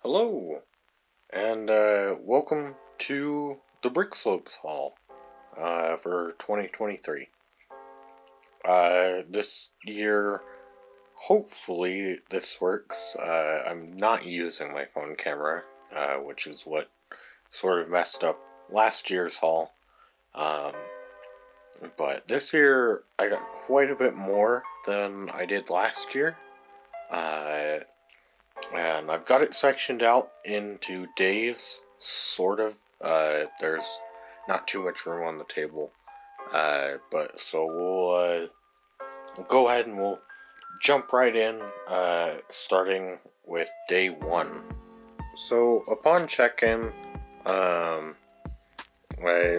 Hello, and welcome to the Brickslopes Haul for 2023. This year, hopefully this works. I'm not using my phone camera, which is what sort of messed up last year's haul. Um, but this year, I got quite a bit more than I did last year. Uh, And I've got it sectioned out into days, sort of. There's not too much room on the table. But so we'll go ahead and we'll jump right in, starting with day one. So upon check-in, I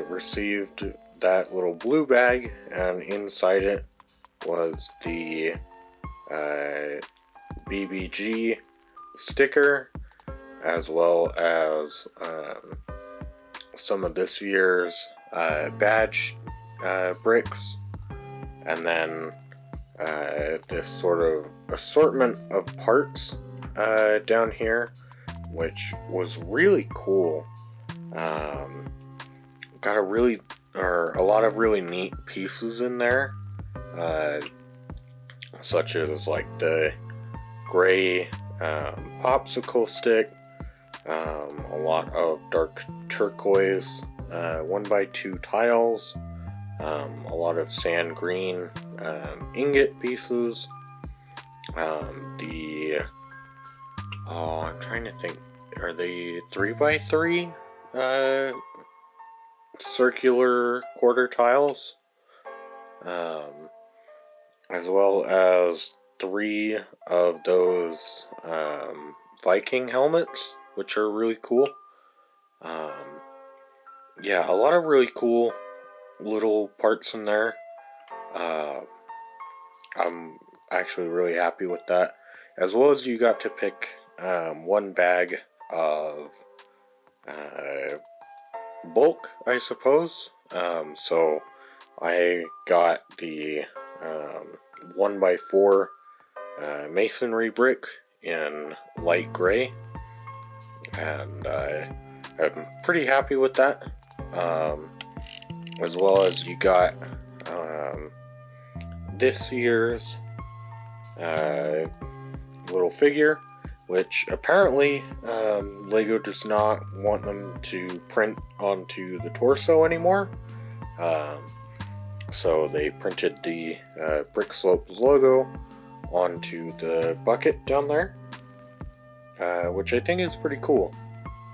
received that little blue bag, and inside it was the BBG sticker, as well as some of this year's badge bricks, and then this sort of assortment of parts down here, which was really cool. Got a lot of really neat pieces in there, such as like the gray popsicle stick, a lot of dark turquoise 1x2 tiles, a lot of sand green ingot pieces, I'm trying to think, are they 3x3 circular quarter tiles, as well as 3 of those Viking helmets, which are really cool. Yeah, a lot of really cool little parts in there. I'm actually really happy with that. As well as you got to pick one bag of bulk, I suppose. So I got the 1x4 masonry brick in light gray, and I'm pretty happy with that. As well as you got this year's little figure, which apparently Lego does not want them to print onto the torso anymore. So they printed the Brickslopes logo onto the bucket down there, which I think is pretty cool.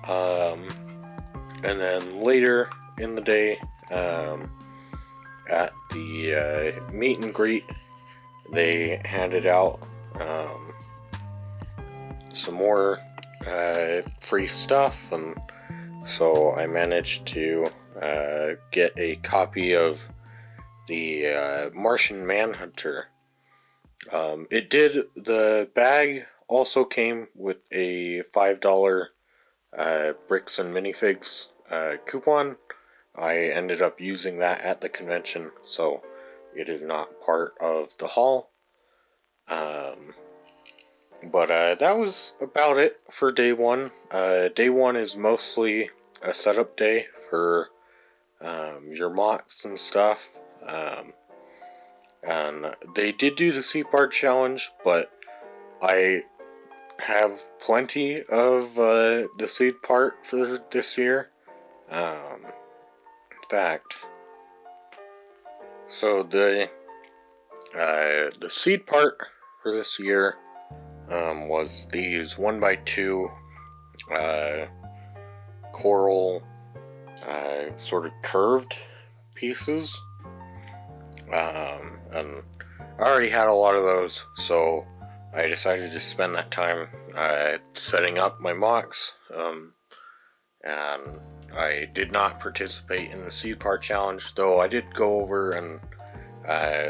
And then later in the day, at the meet and greet, they handed out some more free stuff, and so I managed to get a copy of the Martian Manhunter. The bag also came with a $5 Bricks and Minifigs coupon. I ended up using that at the convention, so it is not part of the haul. But that was about it for day one. Day one is mostly a setup day for your mocks and stuff. And they did do the seed part challenge, but I have plenty of the seed part for this year. In fact, so the seed part for this year was these 1x2 coral sort of curved pieces, and I already had a lot of those, so I decided to spend that time setting up my mocks, and I did not participate in the seed part challenge, though I did go over and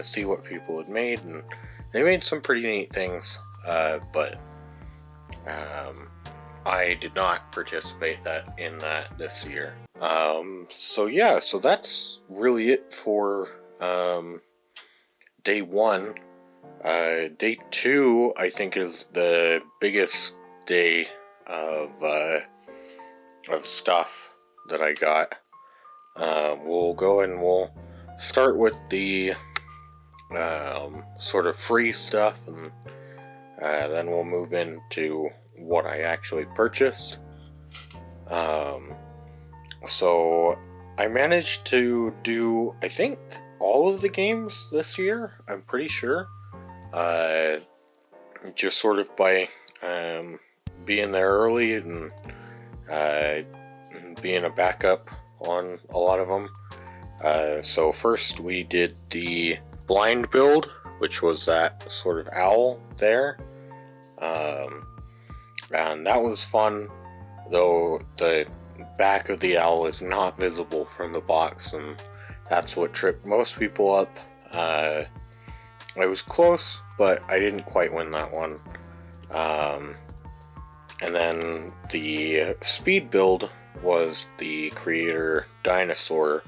see what people had made, and they made some pretty neat things, but I did not participate in that this year. So yeah, so that's really it for day one. Day two, I think, is the biggest day of stuff that I got. We'll go and we'll start with the sort of free stuff, and then we'll move into what I actually purchased. So I managed to do, I think, all of the games this year, I'm pretty sure. Just sort of by being there early and being a backup on a lot of them. So first we did the blind build, which was that sort of owl there. And that was fun, though the back of the owl is not visible from the box, and that's what tripped most people up. I was close, but I didn't quite win that one. And then the speed build was the creator dinosaur.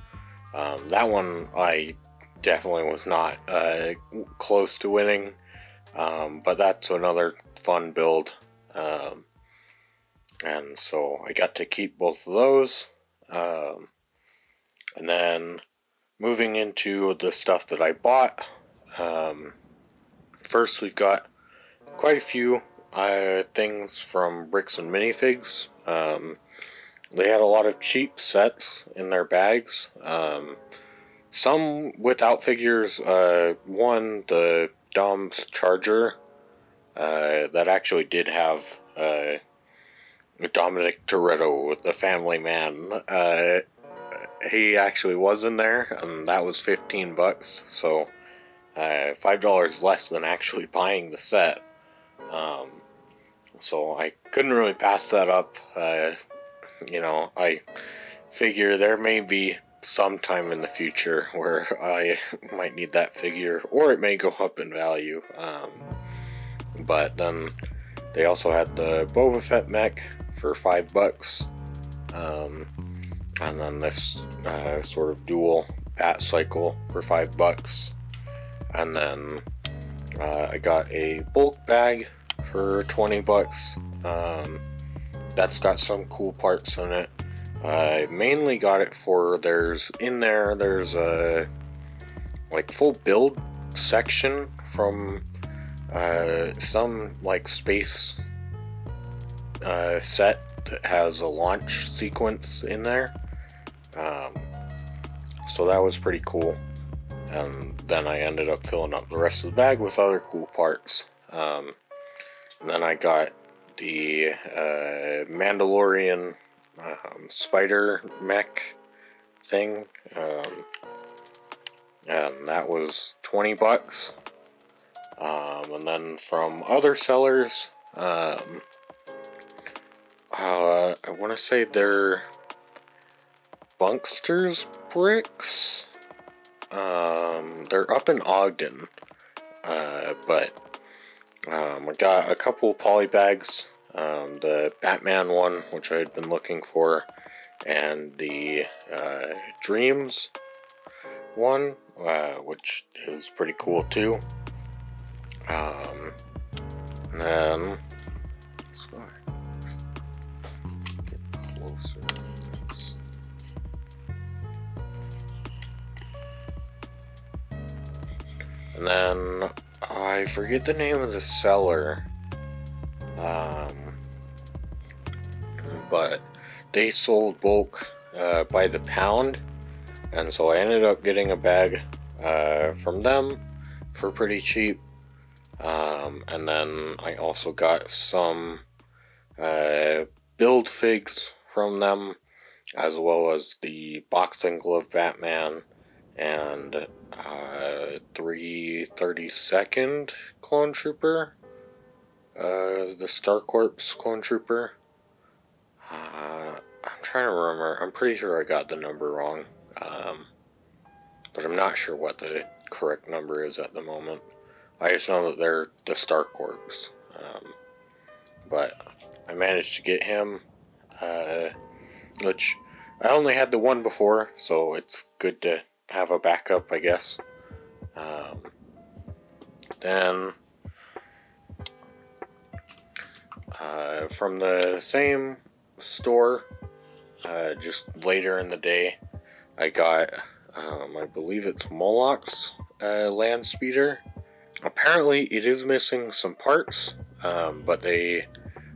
That one I definitely was not close to winning, but that's another fun build. And so I got to keep both of those. And then moving into the stuff that I bought, first we've got quite a few things from Bricks and Minifigs. They had a lot of cheap sets in their bags. Some without figures. One, the Dom's Charger, that actually did have Dominic Toretto, the family man. He actually was in there, and that was $15, so $5 less than actually buying the set. So I couldn't really pass that up. I figure there may be some time in the future where I might need that figure, or it may go up in value. But then they also had the Boba Fett mech for $5. And then this sort of dual bat cycle for $5. And then I got a bulk bag for $20. That's got some cool parts in it. I mainly got it for there's a like full build section from some like space set that has a launch sequence in there. So that was pretty cool. And then I ended up filling up the rest of the bag with other cool parts. And then I got the Mandalorian spider mech thing, and that was $20. And then from other sellers, I want to say they're Bunkster's bricks. They're up in Ogden, but I got a couple poly bags, the Batman one, which I had been looking for, and the Dreams one, which is pretty cool too. And then let's get closer to this. And then I forget the name of the seller, but they sold bulk by the pound, and so I ended up getting a bag from them for pretty cheap. And then I also got some build figs from them, as well as the boxing glove Batman and 332nd Clone Trooper, the Star Corps Clone Trooper. I'm trying to remember. I'm pretty sure I got the number wrong, but I'm not sure what the correct number is at the moment. I just know that they're the Star Corps. But I managed to get him, which I only had the one before, so it's good to have a backup, I guess. Then from the same store, just later in the day, I got, I believe it's Moloch's land speeder. Apparently, it is missing some parts, but they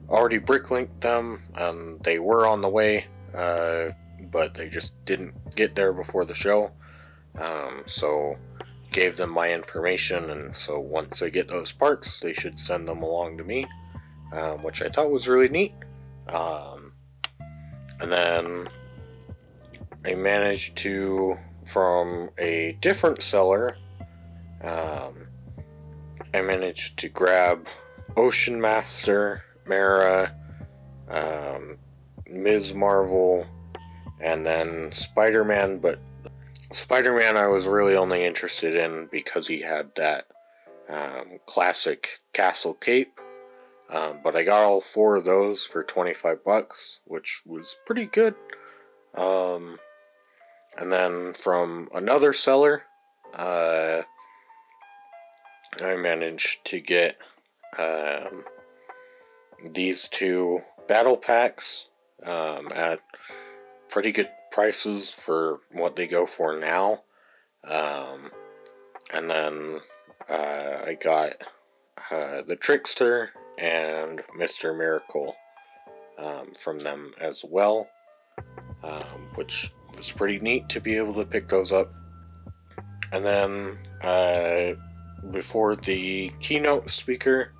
already bricklinked them, and they were on the way, but they just didn't get there before the show. So gave them my information, and so once they get those parts, they should send them along to me, which I thought was really neat. And then I managed to, from a different seller, I managed to grab Ocean Master, Mara, Ms. Marvel, and then Spider-Man, but Spider-Man I was really only interested in because he had that classic castle cape. But I got all 4 of those for $25, which was pretty good. And then from another seller, I managed to get these 2 battle packs at pretty good prices for what they go for now. And then I got the Trickster and Mr. Miracle from them as well, which was pretty neat to be able to pick those up. And then before the keynote speaker,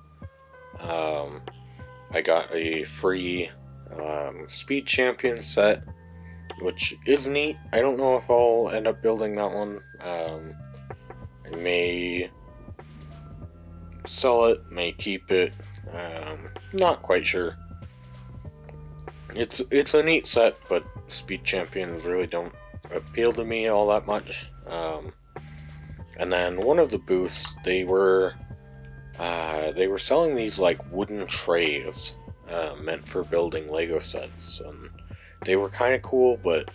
I got a free Speed Champion set, which is neat. I don't know if I'll end up building that one. I may sell it, may keep it. Not quite sure. It's a neat set, but Speed Champions really don't appeal to me all that much. And then one of the booths, they were selling these like wooden trays meant for building Lego sets, and they were kind of cool, but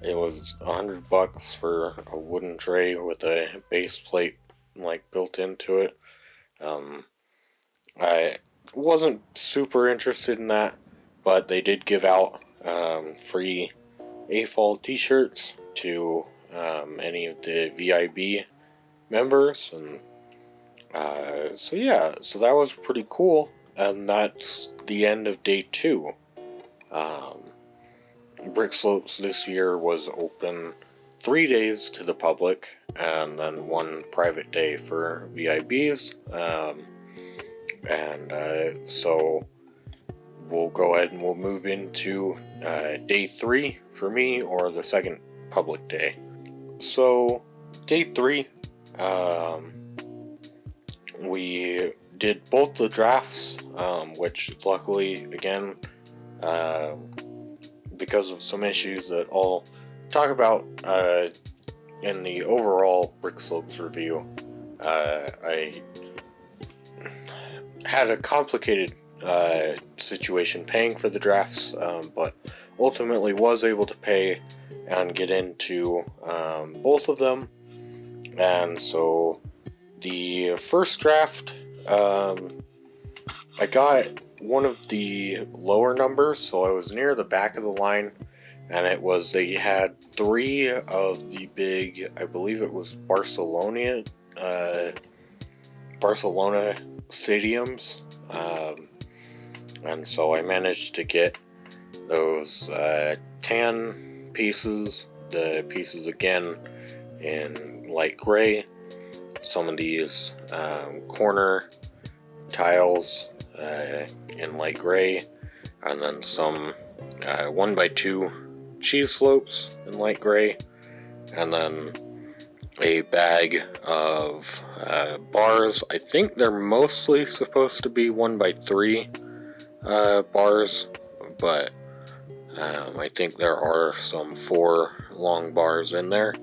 it was $100 for a wooden tray with a base plate like built into it. I wasn't super interested in that, but they did give out free AFOL t-shirts to any of the VIB members, and so yeah, so that was pretty cool, and that's the end of day 2. Brickslopes this year was open 3 days to the public, and then 1 private day for VIBs, so we'll go ahead and we'll move into day 3 for me, or the second public day. So day 3, we did both the drafts, which luckily, again, because of some issues that I'll talk about in the overall Brickslopes review, I had a complicated situation paying for the drafts, but ultimately was able to pay and get into both of them. And so the first draft, I got one of the lower numbers, so I was near the back of the line, and they had 3 of the big, I believe it was Barcelona stadiums, and so I managed to get those tan pieces, the pieces again in light gray, some of these corner tiles in light gray, and then some 1x2 cheese slopes in light gray, and then a bag of bars. I think they're mostly supposed to be 1x3 bars, but I think there are some 4 long bars in there.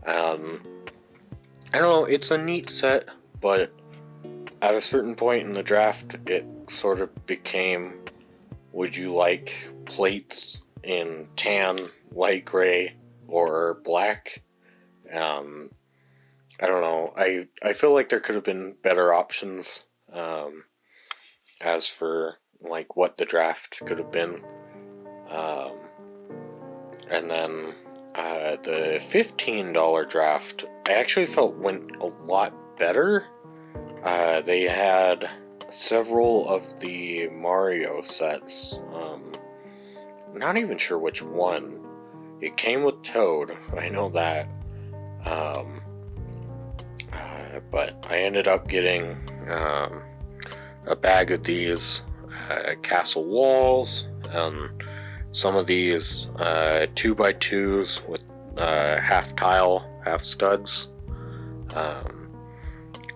I don't know, it's a neat set, but at a certain point in the draft, it sort of became, would you like plates in tan, light gray, or black? I don't know, I feel like there could have been better options. As for like what the draft could have been. And then the $15 draft, I actually felt went a lot better. They had several of the Mario sets. I'm not even sure which one. It came with Toad, I know that. But I ended up getting a bag of these castle walls, and some of these 2x2s with half tile, half studs,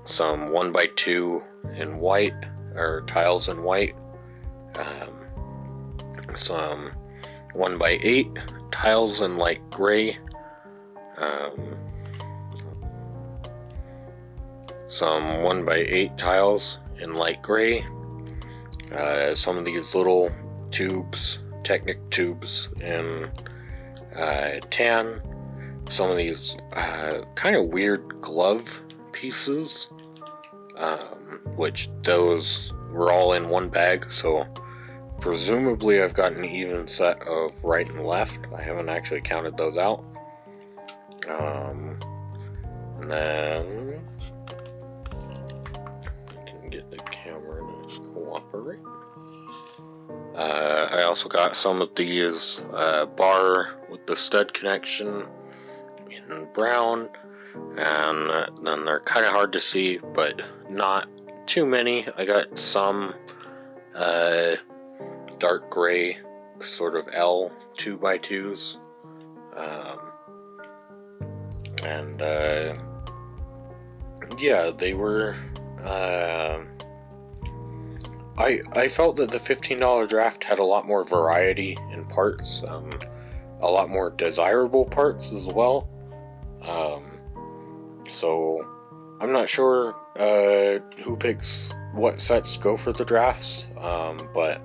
some 1x2 in white, or tiles in white, some 1x8 tiles in light gray, some 1x8 tiles in light gray, some of these little tubes, Technic tubes in tan, some of these kind of weird glove pieces, which those were all in one bag, so presumably I've got an even set of right and left. I haven't actually counted those out. And then I can get the camera to cooperate. I also got some of these bar with the stud connection in brown, and then they're kind of hard to see, but not too many. I got some dark gray sort of L 2x2s, and yeah, they were I felt that the $15 draft had a lot more variety in parts, a lot more desirable parts as well. So I'm not sure who picks what sets to go for the drafts, but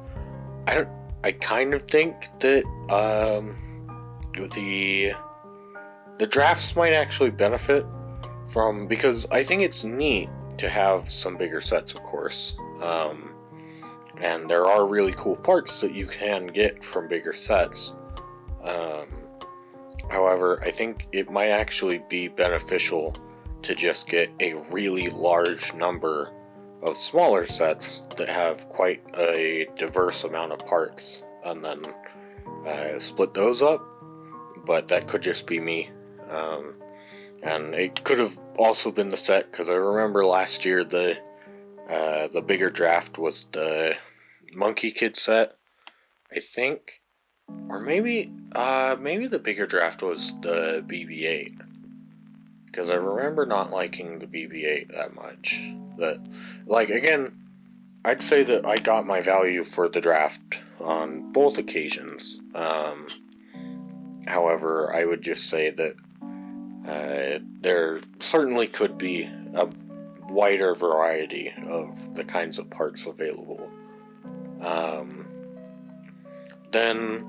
I kind of think that the drafts might actually benefit from, because I think it's neat to have some bigger sets, of course. And there are really cool parts that you can get from bigger sets. However, I think it might actually be beneficial to just get a really large number of smaller sets that have quite a diverse amount of parts, and then split those up. But that could just be me. And it could have also been the set, because I remember last year the bigger draft was the Monkey Kid set, I think, or maybe the bigger draft was the BB-8, because I remember not liking the BB-8 that much. That, like, again, I'd say that I got my value for the draft on both occasions. However, I would just say that there certainly could be a wider variety of the kinds of parts available. Then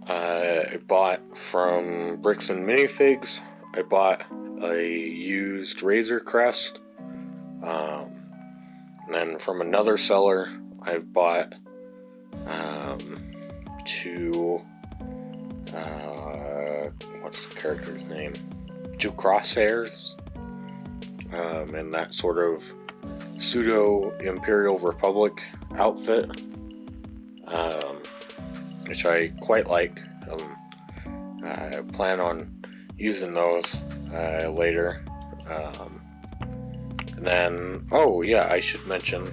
I bought from Bricks and Minifigs, I bought a used Razor Crest. And then from another seller, I bought two, what's the character's name? Two Crosshairs. And that sort of pseudo-Imperial Republic outfit, which I quite like. I plan on using those later. And then, oh yeah, I should mention,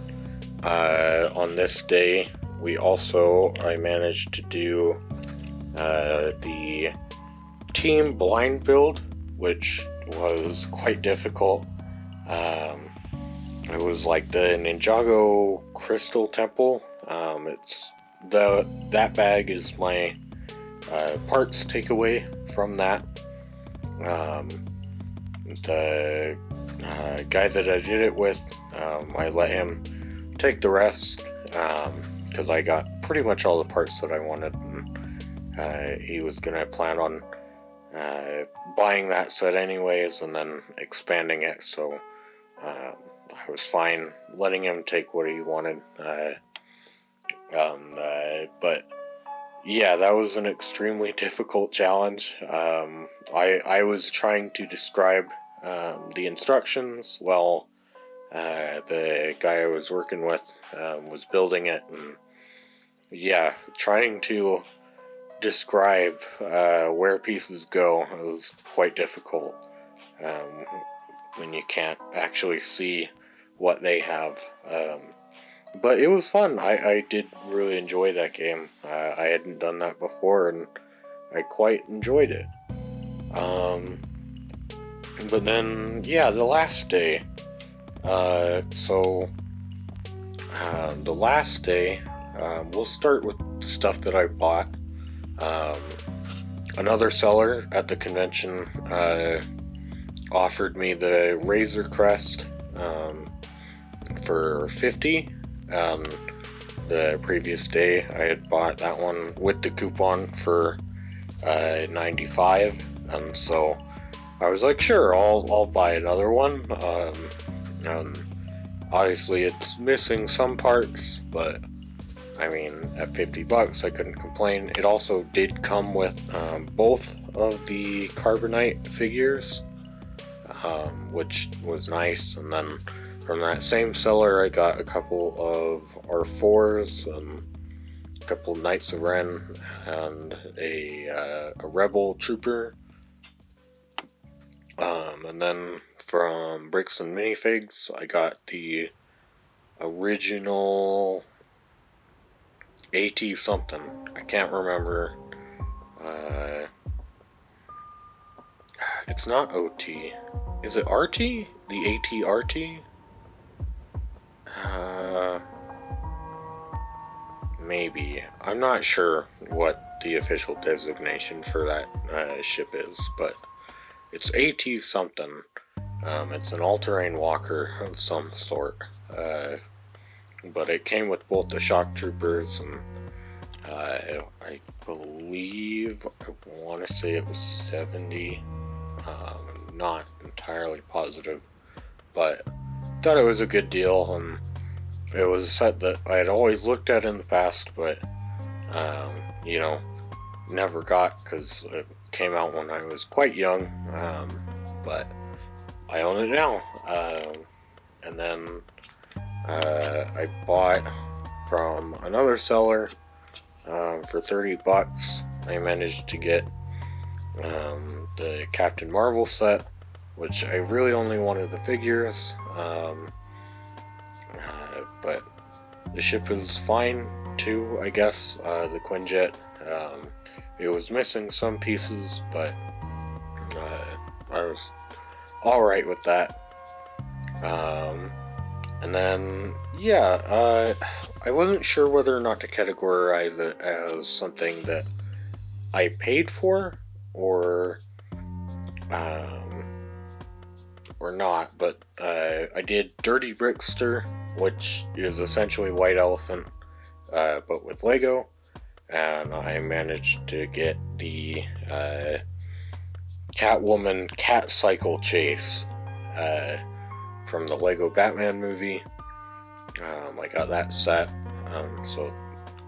on this day, I managed to do the team blind build, which was quite difficult. It was like the Ninjago Crystal Temple. That bag is my parts takeaway from that. The guy that I did it with, I let him take the rest, because I got pretty much all the parts that I wanted, and he was gonna plan on buying that set anyways and then expanding it, so I was fine letting him take what he wanted. But yeah, that was an extremely difficult challenge. I was trying to describe the instructions while the guy I was working with was building it, and yeah, trying to describe where pieces go. It was quite difficult when you can't actually see what they have. But it was fun. I did really enjoy that game. I hadn't done that before, and I quite enjoyed it. But then, yeah, the last day. The last day, we'll start with stuff that I bought. Another seller at the convention offered me the Razor Crest for $50. The previous day, I had bought that one with the coupon for $95, and so I was like, sure, I'll buy another one. Obviously, it's missing some parts, but I mean, at $50, I couldn't complain. It also did come with both of the Carbonite figures, which was nice. And then from that same seller, I got a couple of R4s, a couple Knights of Ren, and a Rebel Trooper. And then from Bricks and Minifigs, I got the original AT something. I can't remember. It's not OT. Is it RT? The AT RT? Maybe. I'm not sure what the official designation for that ship is, but it's AT something. It's an all-terrain walker of some sort. But it came with both the shock troopers, and I believe, I want to say it was 70. I'm not entirely positive, but thought it was a good deal, and it was a set that I had always looked at in the past, but never got because it came out when I was quite young. But I own it now, and then I bought from another seller for $30. I managed to get the Captain Marvel set, which I really only wanted the figures, but the ship is fine too, I guess. The Quinjet, it was missing some pieces, but I was alright with that. And then, yeah, I wasn't sure whether or not to categorize it as something that I paid for or not, but I did Dirty Brickster, which is essentially White Elephant, but with Lego, and I managed to get the Catwoman Cat Cycle Chase from the Lego Batman movie. I got that set, so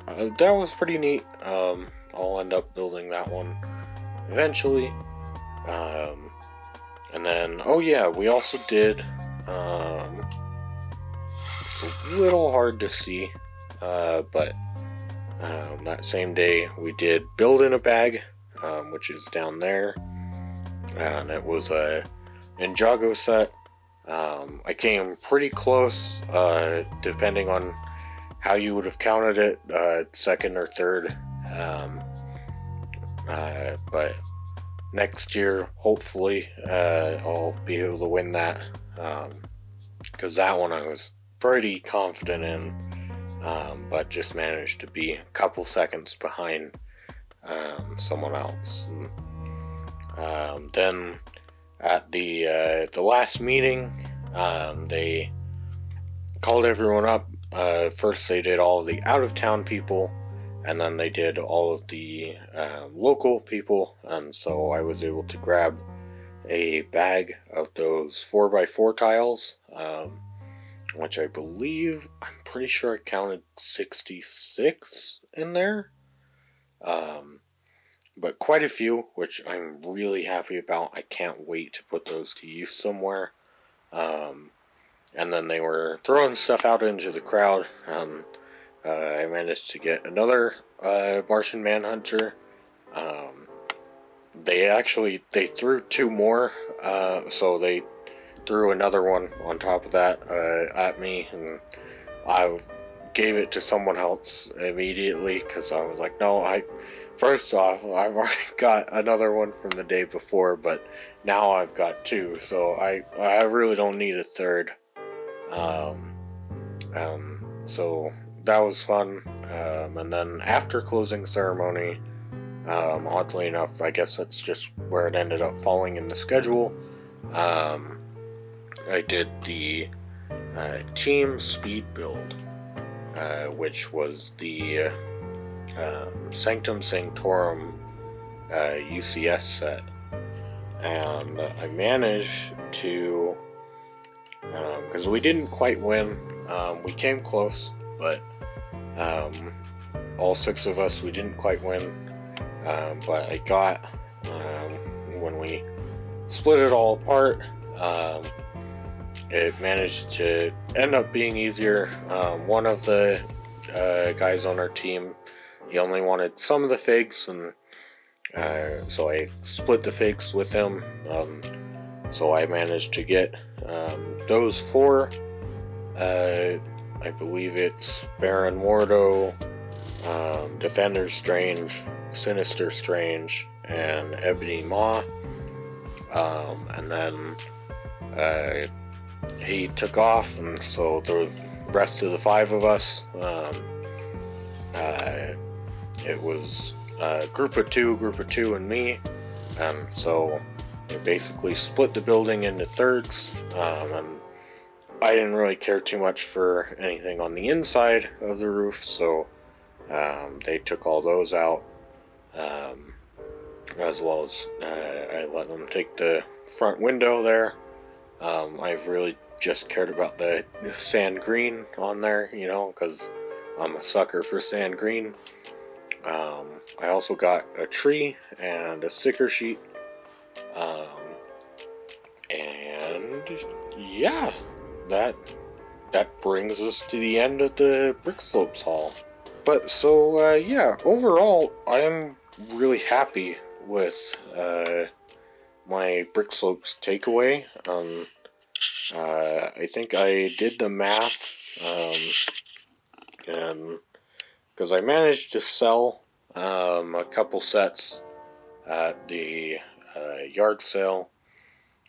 that was pretty neat. I'll end up building that one eventually. And then, oh yeah, we also did, it's a little hard to see, but that same day we did Build in a Bag, which is down there, and it was a Ninjago set. I came pretty close, depending on how you would have counted it, second or third, but next year, hopefully, I'll be able to win that, because that one I was pretty confident in, but just managed to be a couple seconds behind someone else. And, then at the last meeting, they called everyone up. First they did all of the out-of-town people, and then they did all of the local people, and so I was able to grab a bag of those 4x4 tiles, which I believe, I'm pretty sure I counted 66 in there. But quite a few, which I'm really happy about. I can't wait to put those to use somewhere. And then they were throwing stuff out into the crowd. I managed to get another Martian Manhunter. They threw two more, so they threw another one on top of that at me, and I gave it to someone else immediately because I was like, no, first off, I've already got another one from the day before, but now I've got two, so I really don't need a third. So that was fun. And then after closing ceremony, oddly enough, I guess that's just where it ended up falling in the schedule. I did the team speed build, which was the Sanctum Sanctorum UCS set, and I managed to, because we didn't quite win, we came close, but all six of us, we didn't quite win, but I got, when we split it all apart, it managed to end up being easier. One of the guys on our team, he only wanted some of the figs, and so I split the figs with him. So I managed to get those four. I believe it's Baron Mordo, Defender Strange, Sinister Strange, and Ebony Maw. And then he took off, and so the rest of the five of us, it was group of two, and me, and so we basically split the building into thirds, and I didn't really care too much for anything on the inside of the roof, so they took all those out, as well as I let them take the front window there. I've really just cared about the sand green on there, because I'm a sucker for sand green. I also got a tree and a sticker sheet. And yeah, that brings us to the end of the Brickslopes Haul. But so yeah, overall, I'm really happy with my Brickslopes takeaway. I think I did the math, and because I managed to sell a couple sets at the yard sale,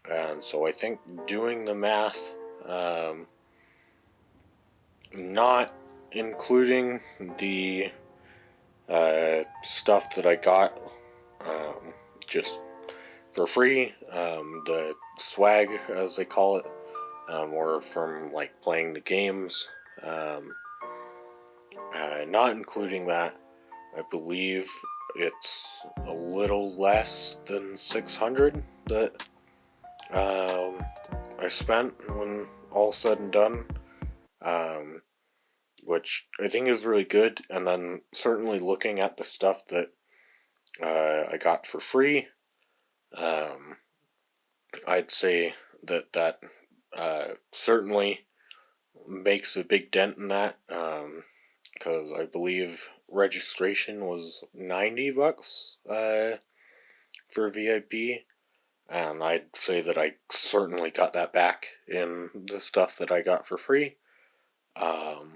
and so I think doing the math, not including the stuff that I got just for free, the swag as they call it, or from like playing the games, not including that, I believe it's a little less than 600 that I spent when all said and done, which I think is really good. And then certainly looking at the stuff that I got for free, I'd say that certainly makes a big dent in that, because I believe registration was $90 for VIP, and I'd say that I certainly got that back in the stuff that I got for free. But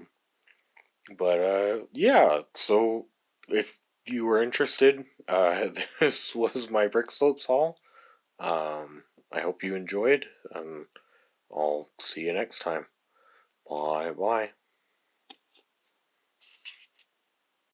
yeah, so if you were interested, this was my Brickslopes haul. I hope you enjoyed, and I'll see you next time. Bye bye.